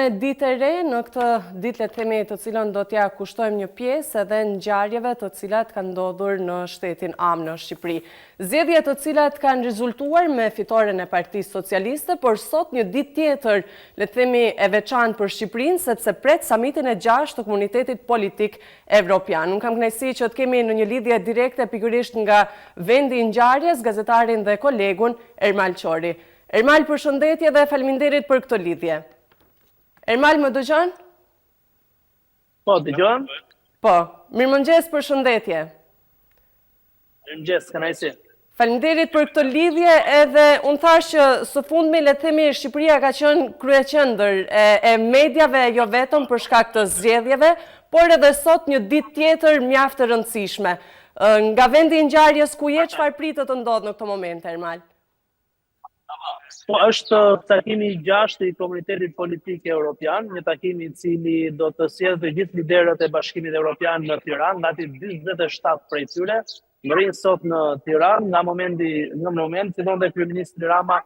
me ditë e re, në këtë ditë le të themi të cilën do t'ja kushtojmë një pjesë edhe ngjarjeve të cilat kanë ndodhur në shtetin Am në Shqipëri. Zgjedhje të cilat kanë rezultuar me fitoren e Partisë Socialiste, por sot një ditë tjetër le të themi e veçantë për Shqipërinë, sepse pret samitin e 6 të komunitetit politik evropian. Unë kam kënaqësi që të kemi në një lidhje direkte pikërisht nga vendi i ngjarjes gazetarin dhe kolegun Ermal Qori. Ermal, përshëndetje dhe faleminderit për këtë lidhje. Ermal, më dëgjon? Po, dëgjon? Po, mirëmëngjes, përshëndetje. Mirëmëngjes, kënaqësi. Faleminderit për këtë lidhje, edhe unë thash që së fundmi le të themi Shqipëria ka qenë kryeqendër e mediave jo vetëm për shkak të zgjedhjeve, por edhe sot një ditë tjetër mjaft e rëndësishme. Nga vendi i ngjarjes ku je, çfarë pritet të ndodhë në këtë moment, Ermal? Po, është takimi i 6 i komunitetit politik evropian, një takim i cili do të sjellë të gjithë liderët e Bashkimit Evropian në Tiranë, gati 47 prej tyre, rrinë sot në Tiranë, nga moment, fillon dhe kryeministri Rama,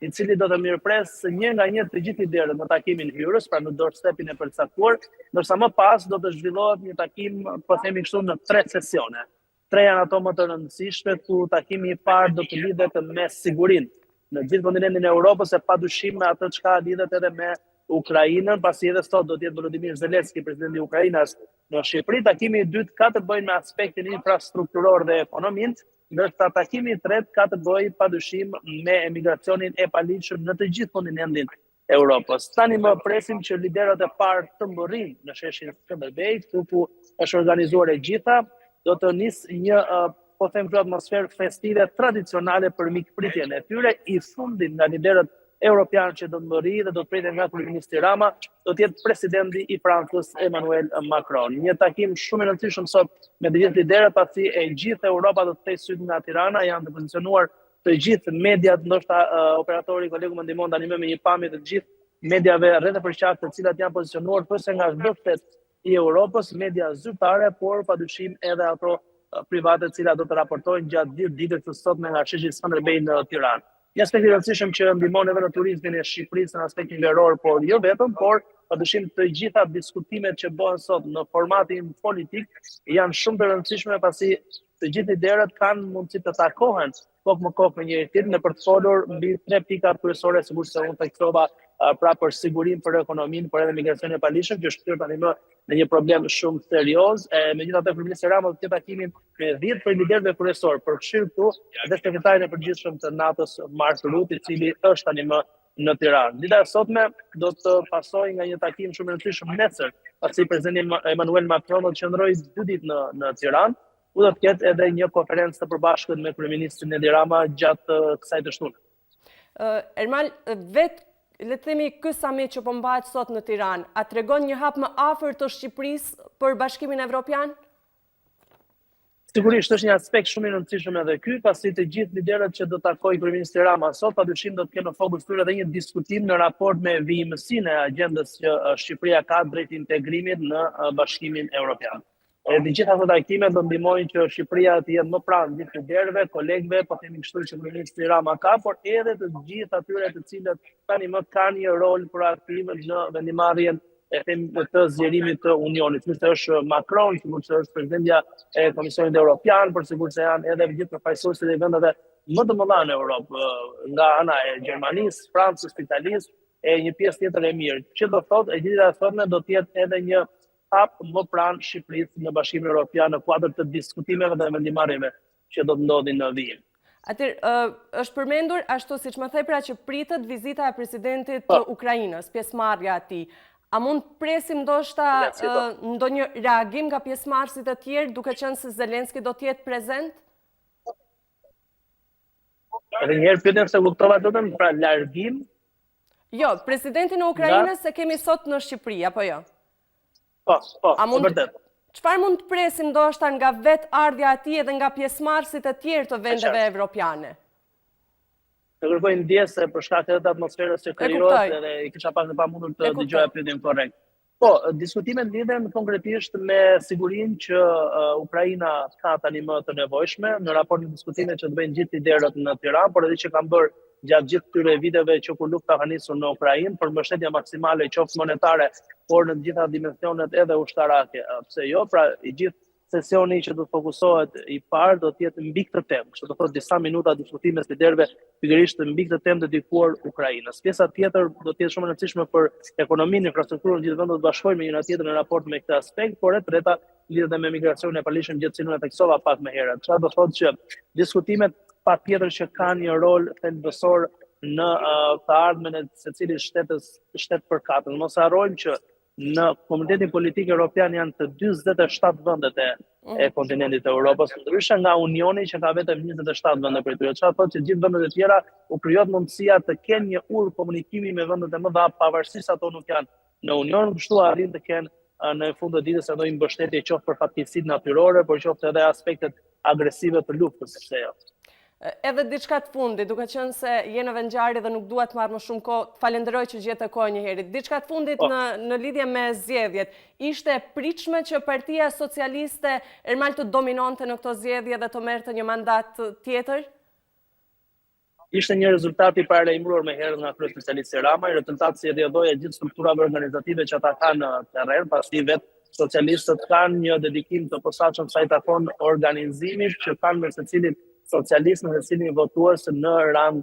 i cili do të mirëpres një nga një të gjithë liderët në takimin hyrës, pra në doorstepin e përcaktuar, ndërsa më pas do të zhvillohet një takim, po themi kështu, në 3 sesione. 3 janë ato më të rëndësishme, ku takimi i parë do të lidhet me sigurinë në gjithë kontinentin e Europës, e padyshim me atë çka lidhet edhe me Ukrainën, pasi edhe sot do të jetë Volodymyr Zelenski, presidenti i Ukrainës në Shqipëri. Takimi i dytë ka të bëjë me aspektin infrastrukturor dhe ekonomin, ndërsa takimi i tretë ka të bëjë padyshim me emigracionin e paligjshëm në të gjithë kontinentin e Europës. Tani më presim që liderët e parë të mbërrinë në sheshin Skënderbej, ku është organizuar e gjitha, do të nisë një po them këtë atmosferë festive tradicionale për mikpritjen e tyre. I fundit nga liderët europianë që do të mbërrijë dhe do të priten nga kryeministri Rama, do të jetë presidenti i Francës Emmanuel Macron. Një takim shumë i rëndësishëm sot me të gjithë liderët, pasi e gjithë Europa do të thejë syt nga Tirana, janë të pozicionuar të gjithë mediat, ndoshta operatori kolegu më ndihmon tani me një pamje të gjithë mediave rreth e përqafë, të cilat janë pozicionuar përse nga çdo shtet i Europës, media zyrtare, por padyshim edhe ato private të cilat do të raportojnë gjatë ditës së sotme nga sheshi Skënderbej në Tiranë. Një aspekt i rëndësishëm që ndihmon edhe në turizmin e Shqipërisë në aspektin veror, por jo vetëm, por padyshim të gjitha diskutimet që bëhen sot në formatin politik janë shumë të rëndësishme, pasi të gjithë liderët kanë mundësi të takohen kohë më kohë me njëri tjetrin për të folur mbi 3 pika kryesore, sigurisht se unë theksova pra për sigurinë, për ekonominë, por edhe migracionin e paligjshëm, që është tani më në një problem shumë serioz. Megjithatë, kryeministri Rama do të ketë takimin me 10 prej liderëve kryesorë, përfshirë këtu edhe sekretarin e përgjithshëm të NATO-s Mark Rutte, i cili është tani më në Tiranë. Dita e sotme do të pasojë nga një takim shumë i rëndësishëm nesër, pasi presidenti Emmanuel Macron do të qëndrojë 2 ditë në Tiranë, ku do të ketë edhe një konferencë të përbashkët me kryeministrin Edi Rama gjatë kësaj të shtunë. Ermal, le të themi ky samit që po mbahet sot në Tiranë, a tregon një hap më afër të Shqipërisë për Bashkimin Evropian? Sigurisht është një aspekt shumë i rëndësishëm edhe ky, pasi të gjithë liderët që do të takojë kryeministri Rama sot, padyshim do të kenë në fokus tyre edhe një diskutim në raport me vijimësinë e agjendës që Shqipëria ka drejt integrimit në Bashkimin Evropian. Të gjitha ato takime do ndihmojnë që Shqipëria të jetë më pranë gjithë liderëve, kolegëve, po themi kështu që kryeministri Rama ka, por edhe të gjithë atyre të cilët tani më kanë një rol proaktiv në vendimarrjen të zgjerimit të Unionit. Sigurisht është Macron, sigurisht është presidentja e Komisionit Evropian, por sigurisht janë edhe gjithë përfaqësuesit e vendeve më të mëdha në Europë, nga ana e Gjermanisë, Francës, Italisë, e një pjesë tjetër e mirë. Që do thotë, e dita e sotme do të jetë edhe një hap më pranë Shqipërisë në Bashkimin Evropian në kuadër të diskutimeve dhe vendimarrjeve që do të ndodhin në vijim. Atëherë, është përmendur ashtu siç më thej pra që pritet vizita e presidentit të Ukrainës, pjesëmarrja e tij. A mund presim ndoshta ndonjë reagim nga pjesëmarrësit e tjerë, duke qenë se Zelenski do të jetë prezent? Edhe një herë pyetëm se kuptova vetëm pra largim? Jo, presidentin e Ukrainës e kemi sot në Shqipëri, apo jo? Po, vërtet. Çfarë mund të presim ndoshta nga vetë ardhja e tij edhe nga pjesëmarrësit e tjerë të vendeve evropiane? Të kërkoj ndjesë për shkak të atmosferës që krijohet, edhe i kisha pak të pamundur të dëgjoja pyetjen korrekt. Po, diskutimet lidhen konkretisht me sigurinë që Ukraina ka tani më të nevojshme në raport me diskutimet që të bëjnë gjithë liderët në Tiranë, por edhe që kanë bërë gjatë gjithë këtyre viteve që kur lufta ka nisur në Ukrainë, për mbështetje maksimale qoftë monetare, por në të gjitha dimensionet edhe ushtarake. Pse jo, pra i gjithë sesioni që do të fokusohet i parë do të jetë mbi këtë temë, që do të thotë disa minuta diskutime të liderëve pikërisht mbi këtë temë dedikuar Ukrainës. Pjesa tjetër do të jetë shumë e rëndësishme për ekonominë, infrastrukturën e gjithë vendit, do të bashkojmë me njëra tjetrën në raport me këtë aspekt, por e treta lidhet me migracionin e palishëm, gjë që unë e theksova pak më herët. Çfarë do thotë që diskutimet patjetër që kanë një rol thelbësor në të ardhmen e secilit shtet përkatës. Mos harrojmë që në Komunitetin Politik Evropian janë të 47 vendet e kontinentit të Europës, ndryshe nga Unioni që ka vetëm 27 vende për tyre. Çfarë thotë që gjithë vendet e tjera u krijohet mundësia të kenë një urë komunikimi me vendet e mëdha, pavarësisht se ato nuk janë në Union, kështu arrin të kenë në fund të ditës ndonjë mbështetje qoftë për fatkeqësitë natyrore, por qoftë edhe aspektet agresive të luftës, pse jo. Edhe diçka të fundit, duke qenë se je në vendngjarje dhe nuk dua të marr më shumë kohë, falenderoj që gjetë kohë një herë. Diçka të fundit në lidhje me zgjedhjet, ishte e pritshme që Partia Socialiste Ermal të dominonte në këto zgjedhje dhe të merrte një mandat tjetër? Ishte një rezultat i paralajmëruar më herët nga kryeministri Rama, i rezultat si e dhëdhoi gjithë strukturave organizative që ata kanë në terren, pasi vetë socialistët kanë një dedikim të posaçëm sa i takon organizimit që kanë me secilin socialist në secilin votues në rang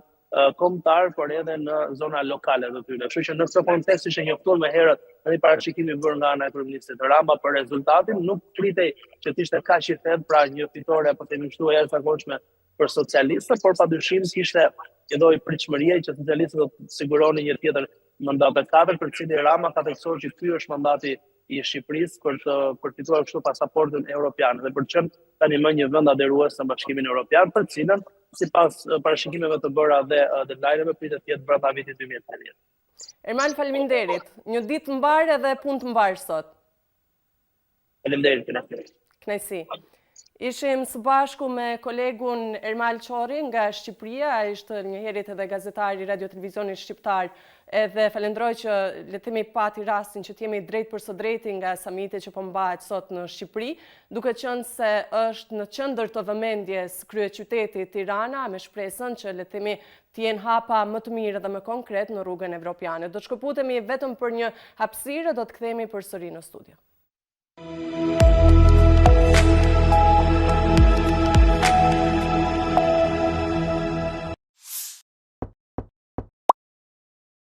kombëtar, por edhe në zona lokale të tyre. Kështu që në këtë kontekst ishte njoftuar më herët edhe parashikimi bërë nga ana e kryeministit Rama për rezultatin, nuk pritej që të ishte kaq i thellë, pra një fitore apo të shtuar jashtëzakonshme për socialistët, por padyshim kishte një lloj pritshmërie që socialistët do të siguronin një tjetër mandat të katërt, për cilin Rama ka theksuar që ky është mandati i Shqipërisë për të përfituar kështu pasaportën europiane dhe për të qenë tani më një vend adherues në Bashkimin Evropian, për cilën sipas parashikimeve të bëra dhe deadline-eve pritet të jetë brenda vitit 2030. Ermal, faleminderit. Një ditë mbar edhe punë të mbar sot. Faleminderit. Kënaqësi. Ishim së bashku me kolegun Ermal Çorri nga Shqipëria, ai është një herët edhe gazetar i Radio Televizionit Shqiptar, edhe falenderoj që le të themi pati rastin që të jemi drejt për së drejti nga samiti që po mbahet sot në Shqipëri, duke qenë se është në qendër të vëmendjes kryeqyteti Tirana, me shpresën që le të themi të jenë hapa më të mirë dhe më konkret në rrugën evropiane. Do të shkëputemi vetëm për një hapësirë, do të kthehemi përsëri në studio.